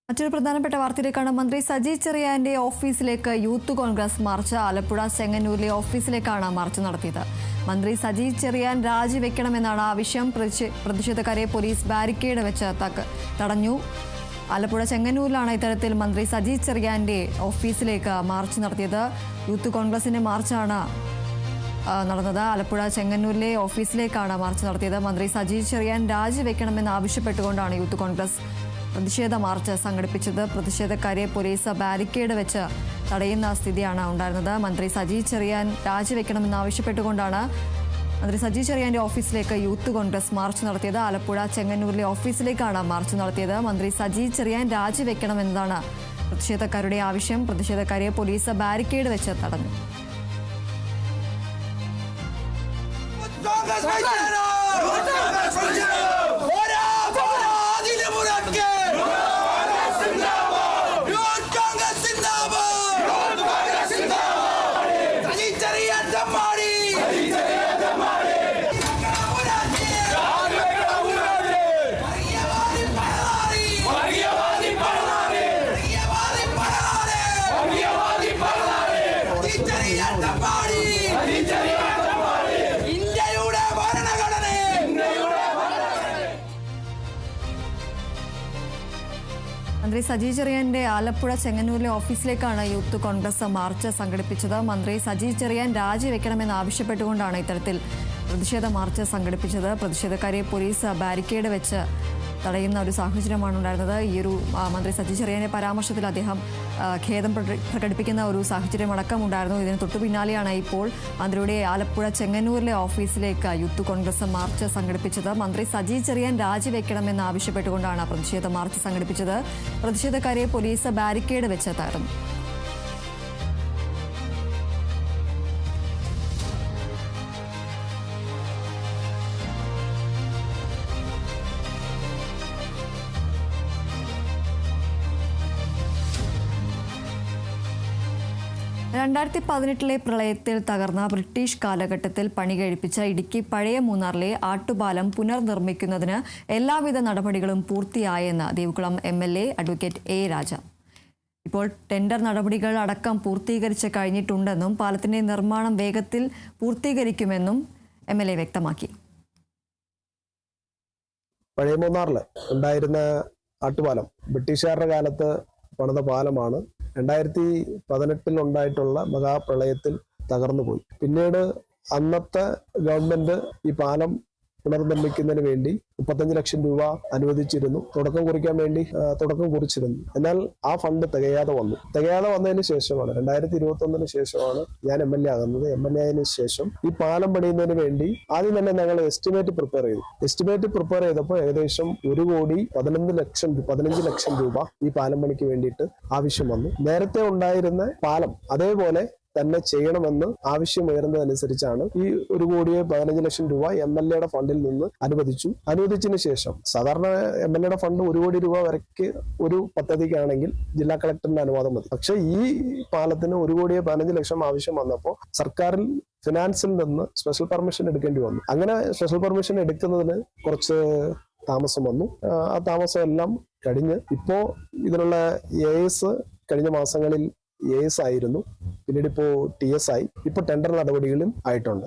മറ്റൊരു പ്രധാനപ്പെട്ട വാർത്തയിലേക്കാണ്. മന്ത്രി സജി ചെറിയാന്റെ ഓഫീസിലേക്ക് യൂത്ത് കോൺഗ്രസ് മാർച്ച് ആലപ്പുഴ ചെങ്ങന്നൂരിലെ ഓഫീസിലേക്കാണ് മാർച്ച് നടത്തിയത്. മന്ത്രി സജി ചെറിയാൻ രാജിവെക്കണമെന്നാണ് ആവശ്യം. പ്രതിഷേധക്കാരെ പോലീസ് ബാരിക്കേഡ് വെച്ച് തടഞ്ഞു. ആലപ്പുഴ ചെങ്ങന്നൂരിലാണ് ഇത്തരത്തിൽ മന്ത്രി സജി ചെറിയാന്റെ ഓഫീസിലേക്ക് മാർച്ച് നടത്തിയത്. യൂത്ത് കോൺഗ്രസിന്റെ മാർച്ചാണ് നടന്നത്. ആലപ്പുഴ ചെങ്ങന്നൂരിലെ ഓഫീസിലേക്കാണ് മാർച്ച് നടത്തിയത്. മന്ത്രി സജി ചെറിയാൻ രാജിവെക്കണമെന്ന് ആവശ്യപ്പെട്ടുകൊണ്ടാണ് യൂത്ത് കോൺഗ്രസ് പ്രതിഷേധ മാർച്ച് സംഘടിപ്പിച്ചത്. പ്രതിഷേധക്കാരെ പോലീസ് ബാരിക്കേഡ് വെച്ച് തടയുന്ന സ്ഥിതിയാണ് ഉണ്ടായിരുന്നത്. മന്ത്രി സജി ചെറിയാൻ രാജിവെക്കണമെന്ന് ആവശ്യപ്പെട്ടുകൊണ്ടാണ് മന്ത്രി സജി ചെറിയാന്റെ ഓഫീസിലേക്ക് യൂത്ത് കോൺഗ്രസ് മാർച്ച് നടത്തിയത്. ആലപ്പുഴ ചെങ്ങന്നൂരിലെ ഓഫീസിലേക്കാണ് മാർച്ച് നടത്തിയത്. മന്ത്രി സജി ചെറിയാൻ രാജിവെക്കണമെന്നതാണ് പ്രതിഷേധക്കാരുടെ ആവശ്യം. പ്രതിഷേധക്കാരെ പോലീസ് ബാരിക്കേഡ് വെച്ച് തടഞ്ഞു. മന്ത്രി സജി ചെറിയാന്റെ ആലപ്പുഴ ചെങ്ങന്നൂരിലെ ഓഫീസിലേക്കാണ് യൂത്ത് കോൺഗ്രസ് മാർച്ച് സംഘടിപ്പിച്ചത്. മന്ത്രി സജി ചെറിയാൻ രാജിവെക്കണമെന്ന് ആവശ്യപ്പെട്ടുകൊണ്ടാണ് ഇത്തരത്തിൽ പ്രതിഷേധ മാർച്ച് സംഘടിപ്പിച്ചത്. പ്രതിഷേധക്കാരെ പോലീസ് ബാരിക്കേഡ് വെച്ച് തടയുന്ന ഒരു സാഹചര്യമാണ് ഉണ്ടായിരുന്നത്. ഈ ഒരു മന്ത്രി സജി ചെറിയാന്റെ പരാമർശത്തിൽ അദ്ദേഹം ഖേദം പ്രകടിപ്പിക്കുന്ന ഒരു സാഹചര്യം അടക്കം ഉണ്ടായിരുന്നു. ഇതിന് തൊട്ടു പിന്നാലെയാണ് ഇപ്പോൾ മന്ത്രിയുടെ ആലപ്പുഴ ചെങ്ങന്നൂരിലെ ഓഫീസിലേക്ക് യൂത്ത് കോൺഗ്രസ് മാർച്ച് സംഘടിപ്പിച്ചത്. മന്ത്രി സജി ചെറിയാൻ രാജിവെക്കണമെന്ന് ആവശ്യപ്പെട്ടുകൊണ്ടാണ് പ്രതിഷേധ മാർച്ച് സംഘടിപ്പിച്ചത്. പ്രതിഷേധക്കാരെ പോലീസ് ബാരിക്കേഡ് വെച്ച് തടഞ്ഞു. രണ്ടായിരത്തി 18 പ്രളയത്തിൽ തകർന്ന ബ്രിട്ടീഷ് കാലഘട്ടത്തിൽ പണി കഴിപ്പിച്ച ഇടുക്കി പഴയ മൂന്നാറിലെ ആട്ടുപാലം പുനർനിർമ്മിക്കുന്നതിന് എല്ലാവിധ നടപടികളും പൂർത്തിയായെന്ന് ദേവികുളം MLA അഡ്വക്കേറ്റ് A. രാജ. ഇപ്പോൾ ടെൻഡർ നടപടികൾ അടക്കം പൂർത്തീകരിച്ച് കഴിഞ്ഞിട്ടുണ്ടെന്നും പാലത്തിന്റെ നിർമ്മാണം വേഗത്തിൽ പൂർത്തീകരിക്കുമെന്നും MLA വ്യക്തമാക്കി. പഴയ മൂന്നാറിൽ ഉണ്ടായിരുന്ന ആട്ടുപാലം ബ്രിട്ടീഷുകാരുടെ കാലത്ത് പണിത പാലമാണ്. 2018 ഉണ്ടായിട്ടുള്ള മഹാപ്രളയത്തിൽ തകർന്നുപോയി. പിന്നീട് അന്നത്തെ ഗവൺമെന്റ് ഈ പാലം പുനർനിർമ്മിക്കുന്നതിന് വേണ്ടി 35 ലക്ഷം രൂപ അനുവദിച്ചിരുന്നു. തുടക്കം കുറിച്ചിരുന്നു. എന്നാൽ ആ ഫണ്ട് തികയാതെ വന്നതിന് ശേഷമാണ് 2021 ശേഷമാണ് ഞാൻ MLA ആകുന്നത്. MLA ആയതിനു ശേഷം ഈ പാലം പണിയുന്നതിന് വേണ്ടി ആദ്യം തന്നെ ഞങ്ങൾ എസ്റ്റിമേറ്റ് പ്രിപ്പയർ ചെയ്തപ്പോൾ ഏകദേശം 1,15 ലക്ഷം രൂപ ഈ പാലം പണിക്ക് വേണ്ടിയിട്ട് ആവശ്യം വന്നു. നേരത്തെ ഉണ്ടായിരുന്ന പാലം അതേപോലെ തന്നെ ചെയ്യണമെന്ന് ആവശ്യമുയർന്നതനുസരിച്ചാണ് ഈ 1,15 ലക്ഷം രൂപ MLA ഫണ്ടിൽ നിന്ന് അനുവദിച്ചതിന് ശേഷം സാധാരണ MLA ഫണ്ട് 1 കോടി രൂപ വരയ്ക്ക് ഒരു പദ്ധതിക്കാണെങ്കിൽ ജില്ലാ കളക്ടറിന്റെ അനുവാദം മതി. പക്ഷെ ഈ പാലത്തിന് 1,15 ലക്ഷം ആവശ്യം വന്നപ്പോൾ സർക്കാരിൽ ഫിനാൻസിൽ നിന്ന് സ്പെഷ്യൽ പെർമിഷൻ എടുക്കേണ്ടി വന്നു. അങ്ങനെ സ്പെഷ്യൽ പെർമിഷൻ എടുക്കുന്നതിന് കുറച്ച് താമസം വന്നു. ആ താമസം എല്ലാം കഴിഞ്ഞ് ഇപ്പോ ഇതിനുള്ള AS കഴിഞ്ഞ മാസങ്ങളിൽ AS ആയിരുന്നു. പിന്നീട് ഇപ്പോൾ TS ആയി. ഇപ്പോൾ ടെൻഡർ നടപടികളും ആയിട്ടുണ്ട്.